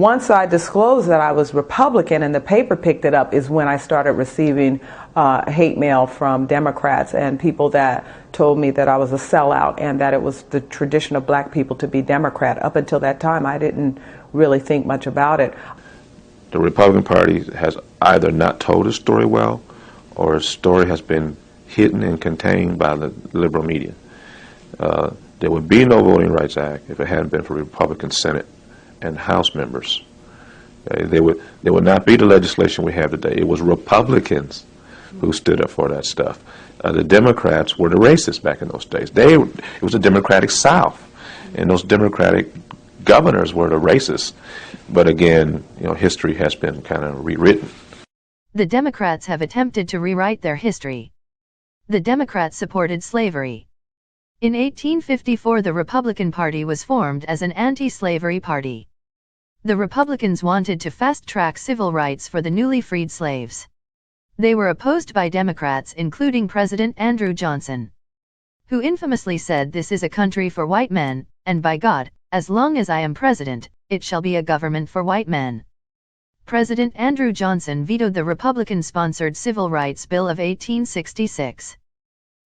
Once I disclosed that I was Republican and the paper picked it up is when I started receiving hate mail from Democrats and people that told me that I was a sellout and that it was the tradition of black people to be Democrat. Up until that time, I didn't really think much about it. The Republican Party has either not told its story well or its story has been hidden and contained by the liberal media. There would be no Voting Rights Act if it hadn't been for Republican Senate and House members. There would not be the legislation we have today. It was Republicans who stood up for that stuff. The Democrats were the racists back in those days. It was a Democratic South, and those Democratic governors were the racists. But again, history has been kind of rewritten. The Democrats have attempted to rewrite their history. The Democrats supported slavery. In 1854, the Republican Party was formed as an anti-slavery party. The Republicans wanted to fast-track civil rights for the newly freed slaves. They were opposed by Democrats, including President Andrew Johnson, who infamously said, "This is a country for white men, and by God, as long as I am president, it shall be a government for white men." President Andrew Johnson vetoed the Republican-sponsored Civil Rights Bill of 1866.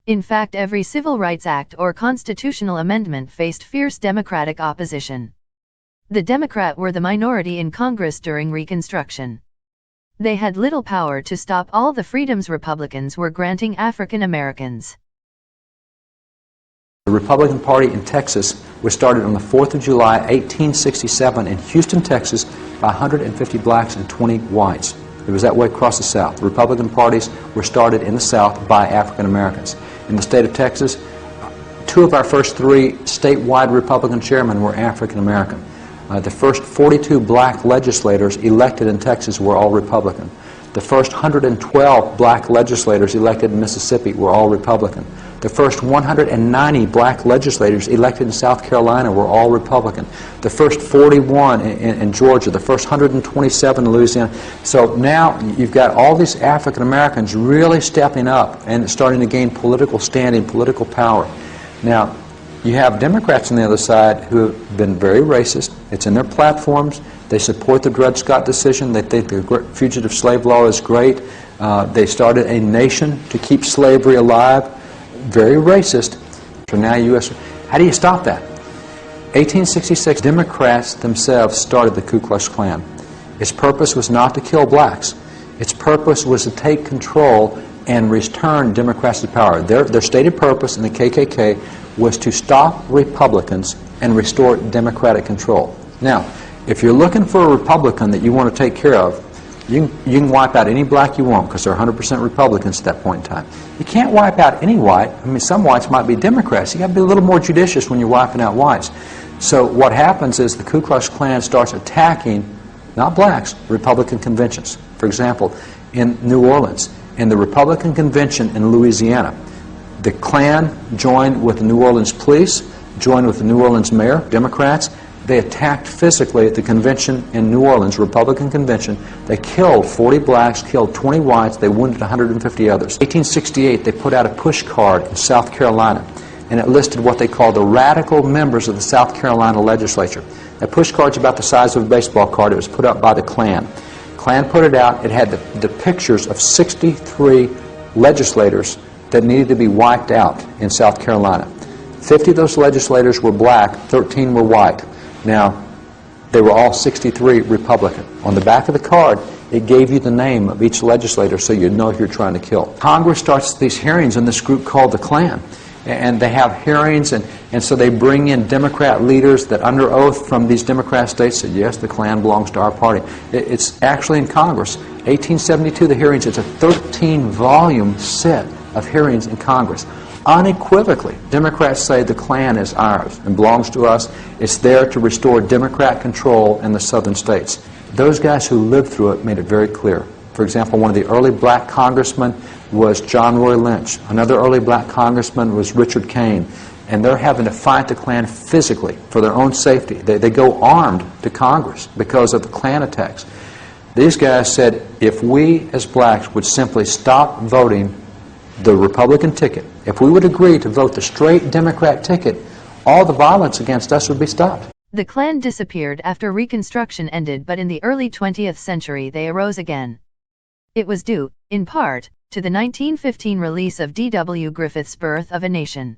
In fact, every Civil Rights Act or constitutional amendment faced fierce Democratic opposition. The Democrats were the minority in Congress during Reconstruction. They had little power to stop all the freedoms Republicans were granting African Americans. The Republican Party in Texas was started on the 4th of July, 1867 in Houston, Texas by 150 blacks and 20 whites. It was that way across the South. The Republican parties were started in the South by African Americans. In the state of Texas, 2 of our first 3 statewide Republican chairmen were African American. The first 42 black legislators elected in Texas were all Republican. The first 112 black legislators elected in Mississippi were all Republican. The first 190 black legislators elected in South Carolina were all Republican. The first 41 in Georgia, the first 127 in Louisiana. So now you've got all these African Americans really stepping up and starting to gain political standing, political power. Now, you have Democrats on the other side who have been very racist. It's in their platforms. They support the Dred Scott decision. They think the fugitive slave law is great. They started a nation to keep slavery alive. Very racist. So now U.S. How do you stop that? 1866, Democrats themselves started the Ku Klux Klan. Its purpose was not to kill blacks. Its purpose was to take control and return Democrats to power. Their stated purpose in the KKK was to stop Republicans and restore Democratic control. Now, if you're looking for a Republican that you want to take care of, you can wipe out any black you want because they're 100% Republicans at that point in time. You can't wipe out any white. I mean, some whites might be Democrats. You got to be a little more judicious when you're wiping out whites. So what happens is the Ku Klux Klan starts attacking, not blacks, Republican conventions. For example, in New Orleans, in the Republican convention in Louisiana, the Klan joined with the New Orleans police, joined with the New Orleans mayor, Democrats. They attacked physically at the convention in New Orleans, Republican convention. They killed 40 blacks, killed 20 whites, they wounded 150 others. In 1868, they put out a push card in South Carolina, and it listed what they called the radical members of the South Carolina legislature. That push card's about the size of a baseball card. It was put up by the Klan. Klan put it out. It had the pictures of 63 legislators that needed to be wiped out in South Carolina. 50 of those legislators were black, 13 were white. Now, they were all 63 Republican. On the back of the card, it gave you the name of each legislator so you'd know who you're trying to kill. Congress starts these hearings in this group called the Klan. And they have hearings, and so they bring in Democrat leaders that under oath from these Democrat states said, yes, the Klan belongs to our party. It's actually in Congress. 1872, the hearings, it's a 13-volume set of hearings in Congress. Unequivocally, Democrats say the Klan is ours and belongs to us. It's there to restore Democrat control in the southern states. Those guys who lived through it made it very clear. For example, one of the early black congressmen was John Roy Lynch. Another early black congressman was Richard Kane. And they're having to fight the Klan physically for their own safety. They go armed to Congress because of the Klan attacks. These guys said, if we as blacks would simply stop voting the Republican ticket, if we would agree to vote the straight Democrat ticket, all the violence against us would be stopped. The Klan disappeared after Reconstruction ended, but in the early 20th century they arose again. It was due, in part, to the 1915 release of D.W. Griffith's Birth of a Nation.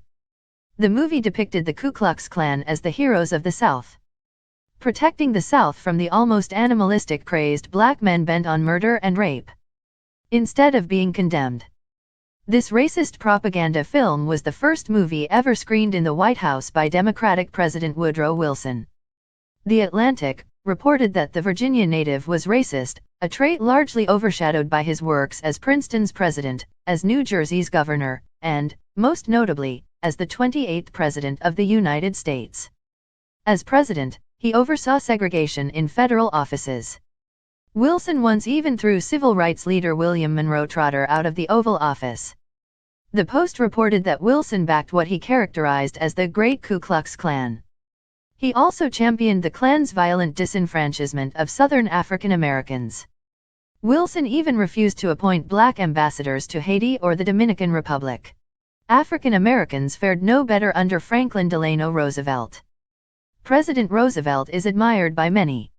The movie depicted the Ku Klux Klan as the heroes of the South, protecting the South from the almost animalistic crazed black men bent on murder and rape, instead of being condemned. This racist propaganda film was the first movie ever screened in the White House by Democratic President Woodrow Wilson. The Atlantic reported that the Virginia native was racist, a trait largely overshadowed by his works as Princeton's president, as New Jersey's governor, and, most notably, as the 28th President of the United States. As president, he oversaw segregation in federal offices. Wilson once even threw civil rights leader William Monroe Trotter out of the Oval Office. The Post reported that Wilson backed what he characterized as the Great Ku Klux Klan. He also championed the Klan's violent disenfranchisement of Southern African Americans. Wilson even refused to appoint black ambassadors to Haiti or the Dominican Republic. African Americans fared no better under Franklin Delano Roosevelt. President Roosevelt is admired by many.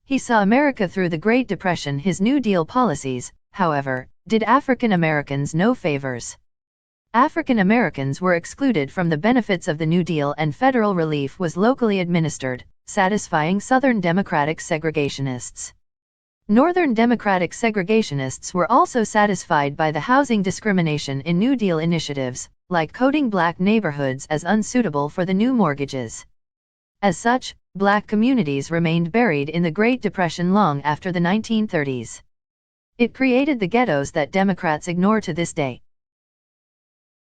He saw America through the Great Depression. His New Deal policies, however, did African Americans no favors. African Americans were excluded from the benefits of the New Deal, and federal relief was locally administered, satisfying Southern Democratic segregationists. Northern Democratic segregationists were also satisfied by the housing discrimination in New Deal initiatives, like coding black neighborhoods as unsuitable for the new mortgages. As such, black communities remained buried in the Great Depression long after the 1930s. It created the ghettos that Democrats ignore to this day.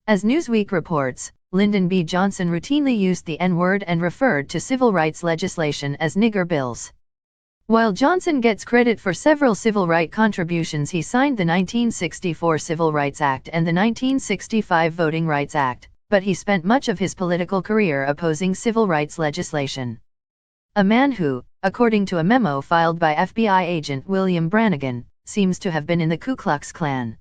As Newsweek reports, Lyndon B. Johnson routinely used the N-word and referred to civil rights legislation as nigger bills. While Johnson gets credit for several civil rights contributions, he signed the 1964 Civil Rights Act and the 1965 Voting Rights Act, but he spent much of his political career opposing civil rights legislation. A man who, according to a memo filed by FBI agent William Brannigan, seems to have been in the Ku Klux Klan.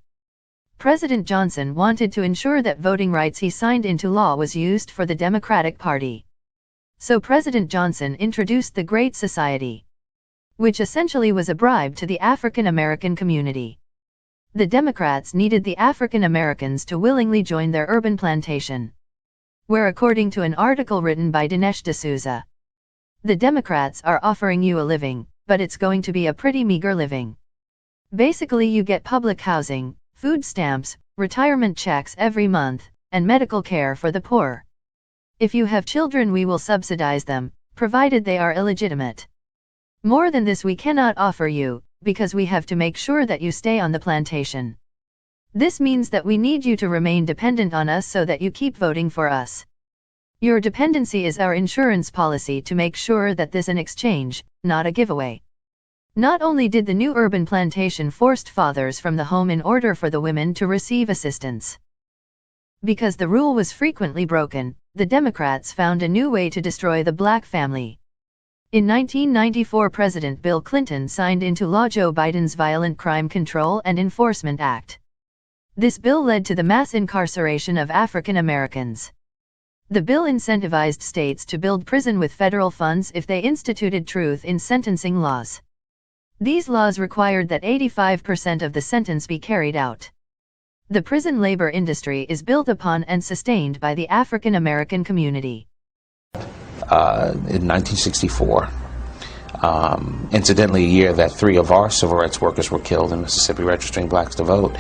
President Johnson wanted to ensure that voting rights he signed into law was used for the Democratic Party. So President Johnson introduced the Great Society, which essentially was a bribe to the African American community. The Democrats needed the African Americans to willingly join their urban plantation, where, according to an article written by Dinesh D'Souza, the Democrats are offering you a living, but it's going to be a pretty meager living. Basically, you get public housing, food stamps, retirement checks every month, and medical care for the poor. If you have children, we will subsidize them, provided they are illegitimate. More than this we cannot offer you, because we have to make sure that you stay on the plantation. This means that we need you to remain dependent on us so that you keep voting for us. Your dependency is our insurance policy to make sure that this is an exchange, not a giveaway. Not only did the new urban plantation force fathers from the home in order for the women to receive assistance. Because the rule was frequently broken, the Democrats found a new way to destroy the black family. In 1994, President Bill Clinton signed into law Joe Biden's Violent Crime Control and Enforcement Act. This bill led to the mass incarceration of African Americans. The bill incentivized states to build prison with federal funds if they instituted truth in sentencing laws. These laws required that 85% of the sentence be carried out. The prison labor industry is built upon and sustained by the African American community. In 1964, incidentally a year that 3 of our civil rights workers were killed in Mississippi registering blacks to vote,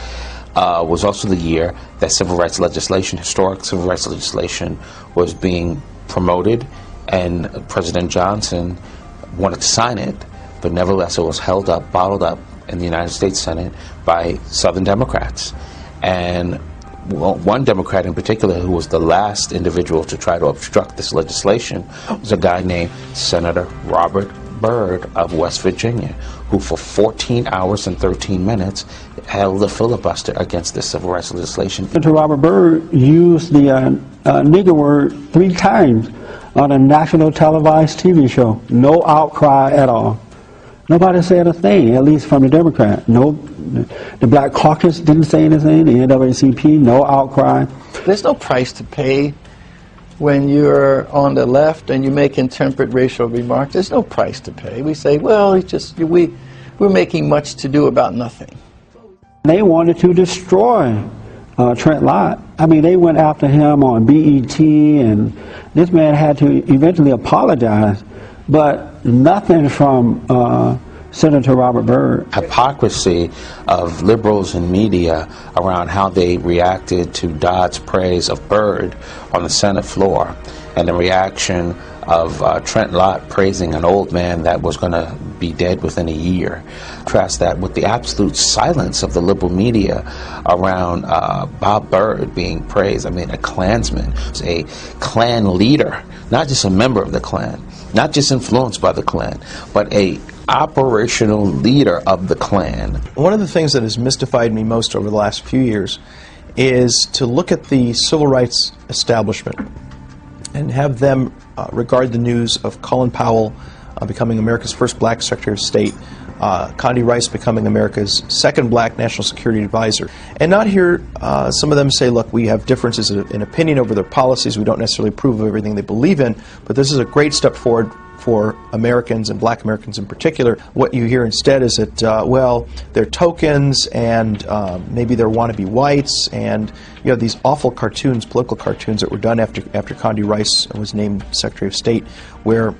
was also the year that civil rights legislation, historic civil rights legislation, was being promoted, and President Johnson wanted to sign it, but nevertheless it was held up, bottled up in the United States Senate by Southern Democrats. And one Democrat in particular, who was the last individual to try to obstruct this legislation, was a guy named Senator Robert Byrd of West Virginia, who for 14 hours and 13 minutes held a filibuster against this civil rights legislation. Senator Robert Byrd used the nigger word 3 times on a national televised TV show. No outcry at all. Nobody said a thing, at least from the Democrat. No, the Black Caucus didn't say anything, the NAACP, no outcry. There's no price to pay when you're on the left and you make intemperate racial remarks, there's no price to pay. We say, well, it's just we're making much to do about nothing. They wanted to destroy Trent Lott. I mean, they went after him on BET, and this man had to eventually apologize, but nothing from Senator Robert Byrd. Hypocrisy of liberals and media around how they reacted to Dodd's praise of Byrd on the Senate floor, and the reaction of Trent Lott praising an old man that was going to be dead within a year. Contrast that with the absolute silence of the liberal media around Bob Byrd being praised. I mean, a Klansman, a Klan leader, not just a member of the Klan, not just influenced by the Klan, but a operational leader of the Klan. One of the things that has mystified me most over the last few years is to look at the civil rights establishment and have them regard the news of Colin Powell becoming America's first black Secretary of State, Condi Rice becoming America's second black National Security Advisor, and not hear some of them say, look, we have differences in opinion over their policies, we don't necessarily approve of everything they believe in, but this is a great step forward for Americans, and black Americans in particular. What you hear instead is that, well, they're tokens, and maybe they're wannabe whites, and you have these awful cartoons, political cartoons that were done after Condi Rice was named Secretary of State, where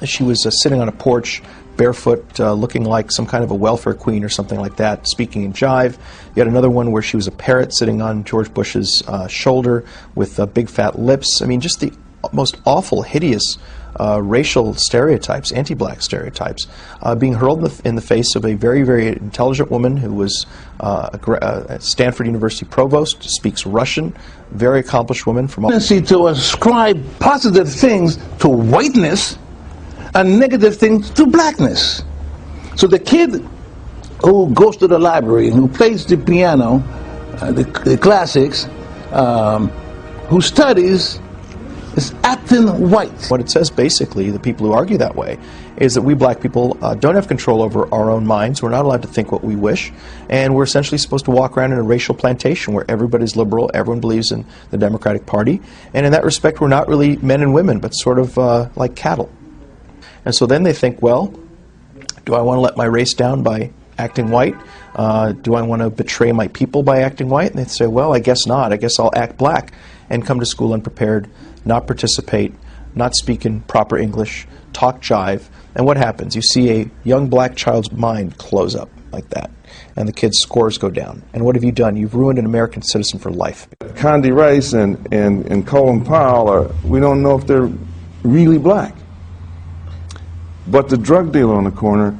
she was sitting on a porch, barefoot, looking like some kind of a welfare queen or something like that, speaking in jive. You had another one where she was a parrot sitting on George Bush's shoulder with big fat lips. I mean, just the most awful, hideous racial stereotypes, anti-black stereotypes, being hurled in the face of a very, very intelligent woman who was a Stanford University provost, speaks Russian, very accomplished woman from... ...tendency to ascribe positive things to whiteness and negative things to blackness. So the kid who goes to the library and who plays the piano, the classics, who studies, is acting white. What it says basically, the people who argue that way, is that we black people don't have control over our own minds. We're not allowed to think what we wish, and we're essentially supposed to walk around in a racial plantation where everybody's liberal, everyone believes in the Democratic Party, and in that respect we're not really men and women, but sort of like cattle. And so then they think, well, do I want to let my race down by acting white? Do I want to betray my people by acting white? And they say, well, I guess not. I guess I'll act black and come to school unprepared, not participate, not speak in proper English, talk jive. And what happens? You see a young black child's mind close up like that, and the kid's scores go down. And what have you done? You've ruined an American citizen for life. Condi Rice and Colin Powell, we don't know if they're really black. But the drug dealer on the corner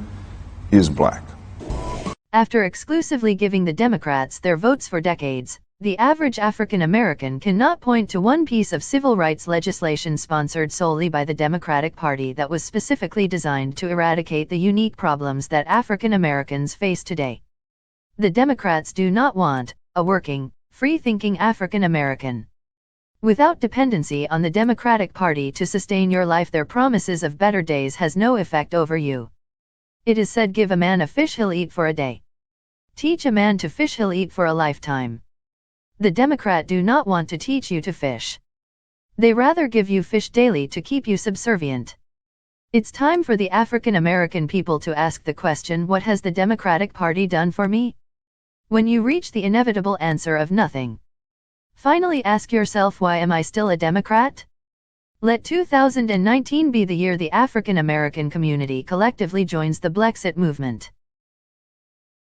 is black. After exclusively giving the Democrats their votes for decades, the average African American cannot point to one piece of civil rights legislation sponsored solely by the Democratic Party that was specifically designed to eradicate the unique problems that African Americans face today. The Democrats do not want a working, free-thinking African American. Without dependency on the Democratic Party to sustain your life, their promises of better days has no effect over you. It is said, give a man a fish, he'll eat for a day. Teach a man to fish, he'll eat for a lifetime. The Democrat do not want to teach you to fish. They rather give you fish daily to keep you subservient. It's time for the African American people to ask the question, what has the Democratic Party done for me? When you reach the inevitable answer of nothing, finally ask yourself, why am I still a Democrat? Let 2019 be the year the African American community collectively joins the Blexit movement.